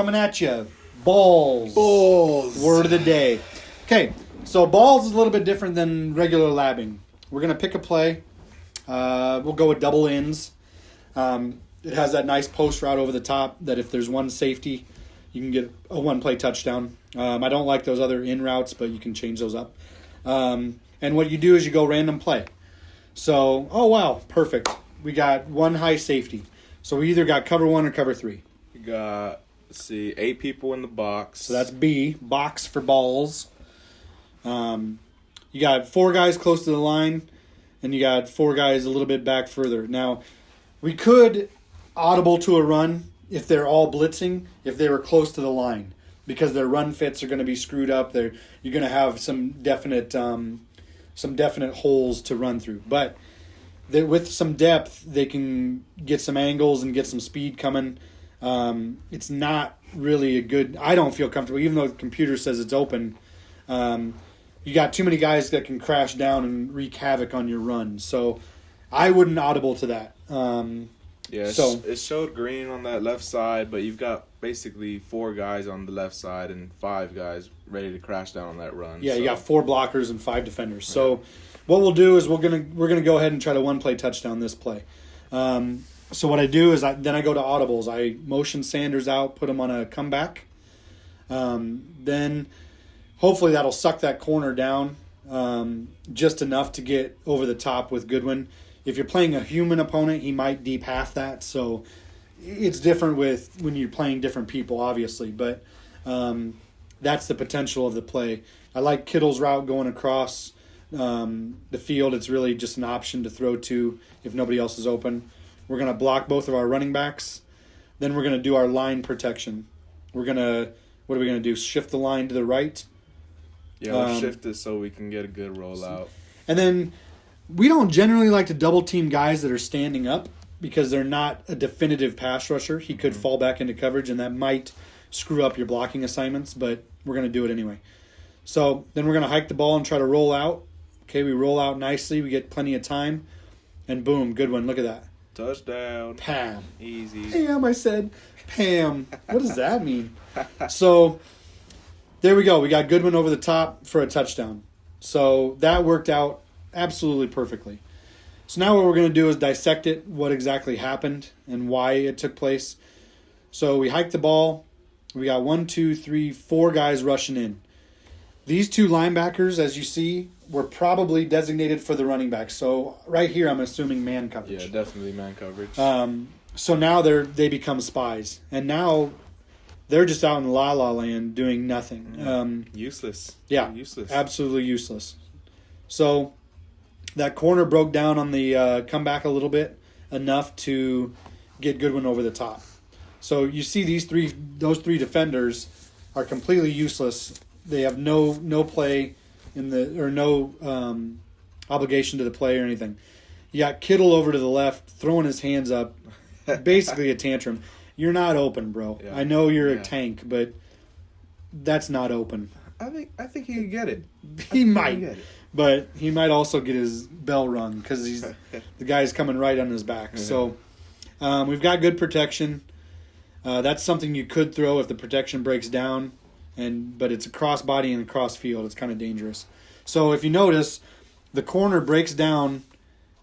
coming at you. Balls. Balls. Word of the day. Okay, so balls is a little bit different than regular labbing. We're going to pick a play. We'll go with double ins. It has that nice post route over the top that if there's one safety, you can get a one-play touchdown. I don't like those other in routes, but you can change those up. And what you do is you go random play. So, oh, wow, perfect. We got one high safety. So we either got cover 1 or cover 3. We got, let's see, 8 people in the box. So that's B, box for balls. You got 4 guys close to the line, and you got 4 guys a little bit back further. Now, we could audible to a run if they're all blitzing, if they were close to the line, because their run fits are going to be screwed up. You're going to have some definite holes to run through. But with some depth, they can get some angles and get some speed coming. It's not really a good... I don't feel comfortable, even though the computer says it's open. You got too many guys that can crash down and wreak havoc on your run. So I wouldn't audible to that. It showed green on that left side, but you've got basically 4 guys on the left side and 5 guys ready to crash down on that run. Yeah, you got 4 blockers and 5 defenders. So what we'll do is we're gonna go ahead and try to one-play touchdown this play. So what I do is I go to audibles. I motion Sanders out, put him on a comeback. Then hopefully that'll suck that corner down just enough to get over the top with Goodwin. If you're playing a human opponent, he might deep half that. So it's different with when you're playing different people, obviously. But that's the potential of the play. I like Kittle's route going across the field. It's really just an option to throw to if nobody else is open. We're going to block both of our running backs. Then we're going to do our line protection. What are we going to do? Shift the line to the right? Yeah, we'll shift it so we can get a good rollout. And then we don't generally like to double team guys that are standing up because they're not a definitive pass rusher. He could fall back into coverage, and that might screw up your blocking assignments, but we're going to do it anyway. So then we're going to hike the ball and try to roll out. Okay, we roll out nicely. We get plenty of time. And boom, good one. Look at that. Touchdown. Pam. Easy. Pam, I said. Pam. What does that mean? So there we go. We got Goodwin over the top for a touchdown. So that worked out absolutely perfectly. So now what we're going to do is dissect it, what exactly happened and why it took place. So we hiked the ball. We got 4 guys rushing in. These 2 linebackers, as you see, were probably designated for the running back. So right here, I'm assuming man coverage. Yeah, definitely man coverage. So now they become spies. And now they're just out in la-la land doing nothing. Useless. Yeah, useless. Absolutely useless. So that corner broke down on the comeback a little bit, enough to get Goodwin over the top. So you see those three defenders are completely useless. They have no play no obligation to the play or anything. You got Kittle over to the left, throwing his hands up, basically a tantrum. You're not open, bro. Yeah. I know you're a tank, but that's not open. I think he can get it. He might, but he might also get his bell rung because the guy's coming right on his back. Mm-hmm. So we've got good protection. That's something you could throw if the protection breaks down, but it's a cross body and a cross field. It's kind of dangerous. So if you notice, the corner breaks down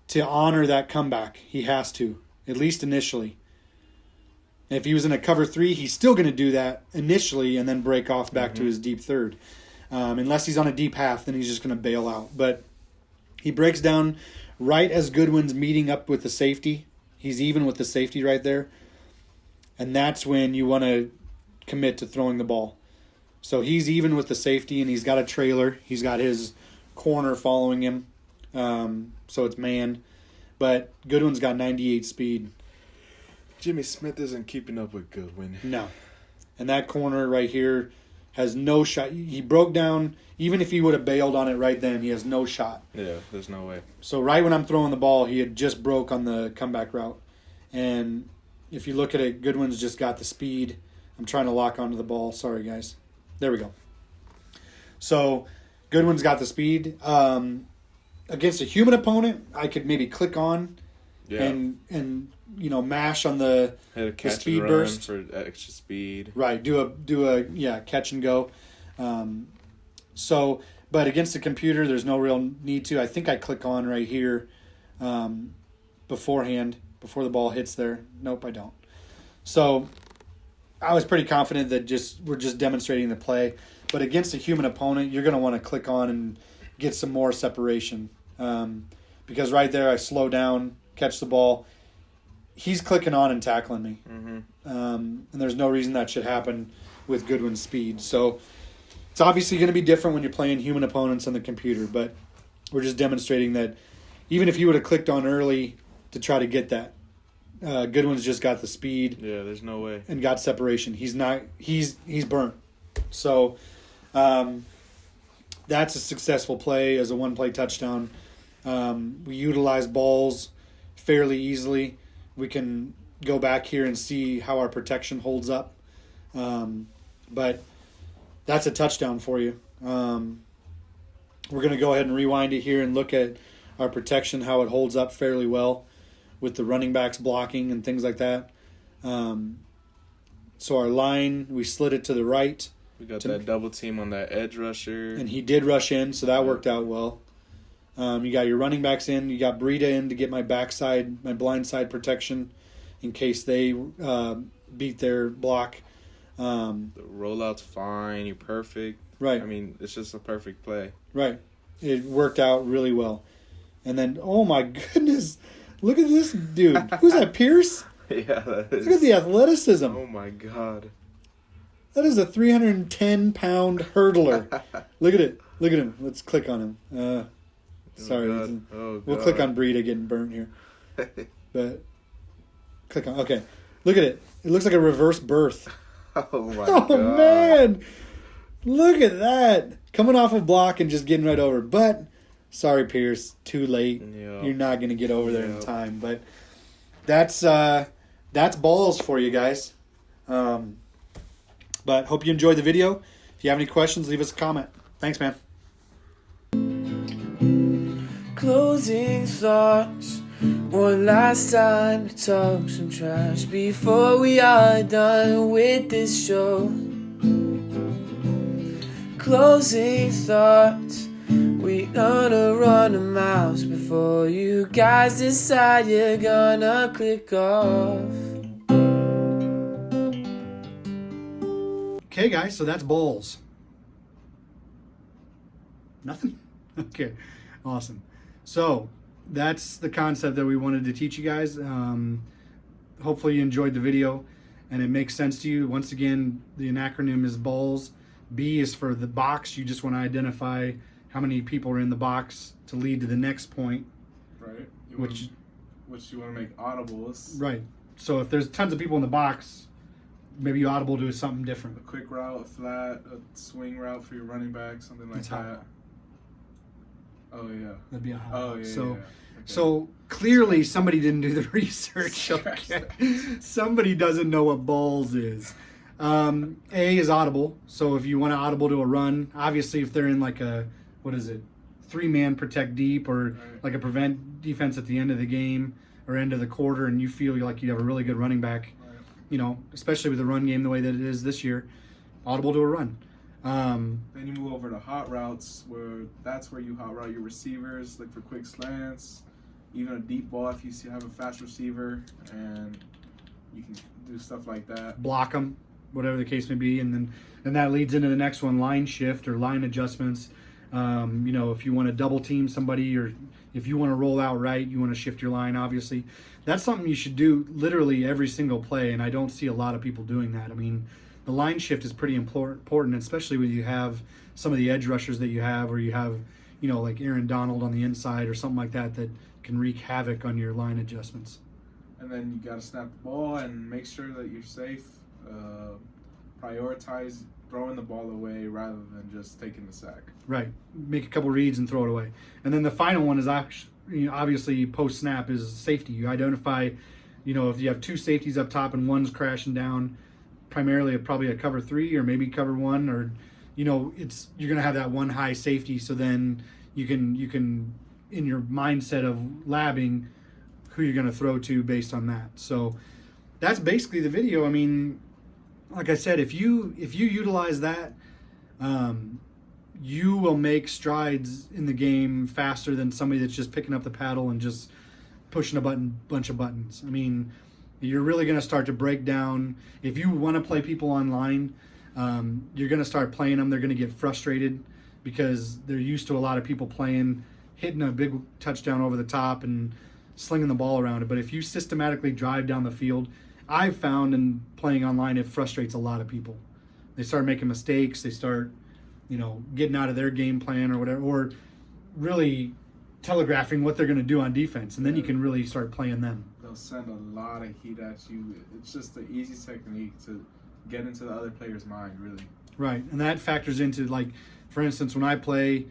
to honor that comeback. He has to, at least initially. If he was in a cover 3, he's still going to do that initially and then break off back to his deep third. Unless he's on a deep half, then he's just going to bail out. But he breaks down right as Goodwin's meeting up with the safety. He's even with the safety right there. And that's when you want to commit to throwing the ball. So he's even with the safety, and he's got a trailer. He's got his corner following him. So it's man. But Goodwin's got 98 speed. Jimmy Smith isn't keeping up with Goodwin. No. And that corner right here has no shot. He broke down. Even if he would have bailed on it right then, he has no shot. Yeah, there's no way. So right when I'm throwing the ball, he had just broke on the comeback route. And if you look at it, Goodwin's just got the speed. I'm trying to lock onto the ball. Sorry, guys. There we go. So Goodwin's got the speed. Against a human opponent, I could maybe click on and mash on the speed burst for extra speed. Right. Do a catch and go. But against the computer, there's no real need to. I think I click on right here beforehand, before the ball hits there. Nope, I don't. So I was pretty confident that we're just demonstrating the play. But against a human opponent, you're going to want to click on and get some more separation. Because right there, I slow down, catch the ball. He's clicking on and tackling me. Mm-hmm. And there's no reason that should happen with Goodwin's speed. So it's obviously going to be different when you're playing human opponents on the computer. But we're just demonstrating that even if you would have clicked on early to try to get that, Goodwin's just got the speed. Yeah, there's no way. And got separation. He's not. He's burnt. So that's a successful play as a one-play touchdown. We utilize balls fairly easily. We can go back here and see how our protection holds up. But that's a touchdown for you. We're going to go ahead and rewind it here and look at our protection, how it holds up fairly well with the running backs blocking and things like that. So our line, we slid it to the right. We got that double team on that edge rusher. And he did rush in, so that worked out well. You got your running backs in. You got Breida in to get my backside, my blind side protection in case they beat their block. The rollout's fine. You're perfect. Right. I mean, it's just a perfect play. Right. It worked out really well. And then, oh my goodness, look at this dude. Who's that, Pierce? Yeah, that is. Look at the athleticism. Oh my God. That is a 310-pound hurdler. Look at it. Look at him. Let's click on him. Sorry. We'll click on Breida getting burnt here. But click on. Okay. Look at it. It looks like a reverse birth. Oh my God. Oh man. Look at that. Coming off a block and just getting right over. But sorry, Pierce. Too late. Yep. You're not going to get over there in time. But that's balls for you guys. But hope you enjoyed the video. If you have any questions, leave us a comment. Thanks, man. Closing thoughts. One last time to talk some trash before we are done with this show. Closing thoughts. We gonna run a mouse before you guys decide you're gonna click off. Okay, guys, so that's balls. Nothing? Okay, awesome. So that's the concept that we wanted to teach you guys. Hopefully you enjoyed the video and it makes sense to you. Once again, the acronym is BALLS. B is for the box. You just want to identify how many people are in the box to lead to the next point. Right. Which you want to make audibles. Right. So if there's tons of people in the box, maybe you audible to something different. A quick route, a flat, a swing route for your running back, something like that. Oh yeah. That'd be a hot. Oh yeah. So, yeah. Okay. So clearly somebody didn't do the research. Okay. Somebody doesn't know what balls is. A is audible. So if you want to audible to a run, obviously if they're in like a, 3-man protect deep or like a prevent defense at the end of the game or end of the quarter, and you feel like you have a really good running back, especially with the run game the way that it is this year, audible to a run. Then you move over to hot routes, that's where you hot route your receivers, look for quick slants, even a deep ball if you have a fast receiver, and you can do stuff like that. Block them, whatever the case may be, and that leads into the next one, line shift or line adjustments. If you want to double team somebody or if you want to roll out right, you want to shift your line, obviously. That's something you should do literally every single play, and I don't see a lot of people doing that. I mean, the line shift is pretty important, especially when you have some of the edge rushers that you have, or you have, like Aaron Donald on the inside or something like that can wreak havoc on your line adjustments. And then you got to snap the ball and make sure that you're safe. Prioritize throwing the ball away rather than just taking the sack. Right. Make a couple reads and throw it away. And then the final one is actually, obviously post-snap is safety. You identify, if you have two safeties up top and one's crashing down, primarily probably a cover 3 or maybe cover 1, or you're going to have that one high safety, so then you can in your mindset of labbing who you're going to throw to based on that. So that's basically the video. I mean, like I said, if you utilize that, you will make strides in the game faster than somebody that's just picking up the paddle and just pushing a bunch of buttons. I mean, you're really going to start to break down. If you want to play people online, you're going to start playing them. They're going to get frustrated because they're used to a lot of people playing, hitting a big touchdown over the top and slinging the ball around it. But if you systematically drive down the field, I've found in playing online, it frustrates a lot of people. They start making mistakes. They start, getting out of their game plan or whatever, or really telegraphing what they're going to do on defense. And then you can really start playing them. They'll send a lot of heat at you. It's just the easy technique to get into the other player's mind, really. Right. And that factors into, like, for instance, when I play,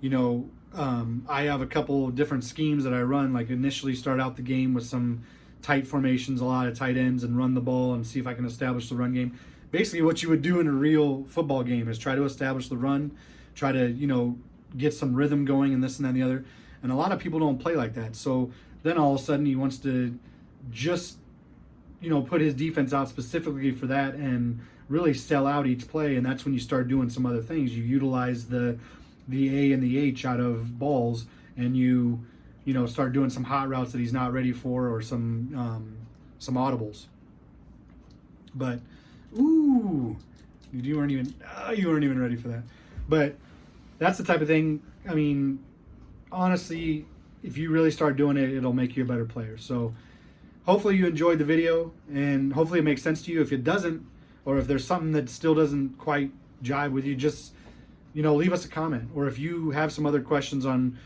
I have a couple of different schemes that I run. Like, initially start out the game with some tight formations, a lot of tight ends, and run the ball and see if I can establish the run game. Basically, what you would do in a real football game is try to establish the run, try to, get some rhythm going and this and that and the other. And a lot of people don't play like that. So then all of a sudden he wants to just, put his defense out specifically for that and really sell out each play. And that's when you start doing some other things. You utilize the A and the H out of balls, and you start doing some hot routes that he's not ready for, or some audibles. But you weren't even ready for that. But that's the type of thing. I mean, honestly, if you really start doing it, it'll make you a better player. So hopefully you enjoyed the video, and hopefully it makes sense to you. If it doesn't, or if there's something that still doesn't quite jive with you, just leave us a comment. Or if you have some other questions on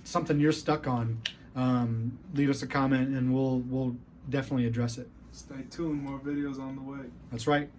something you're stuck on, leave us a comment and we'll definitely address it. Stay tuned, more videos on the way. That's right.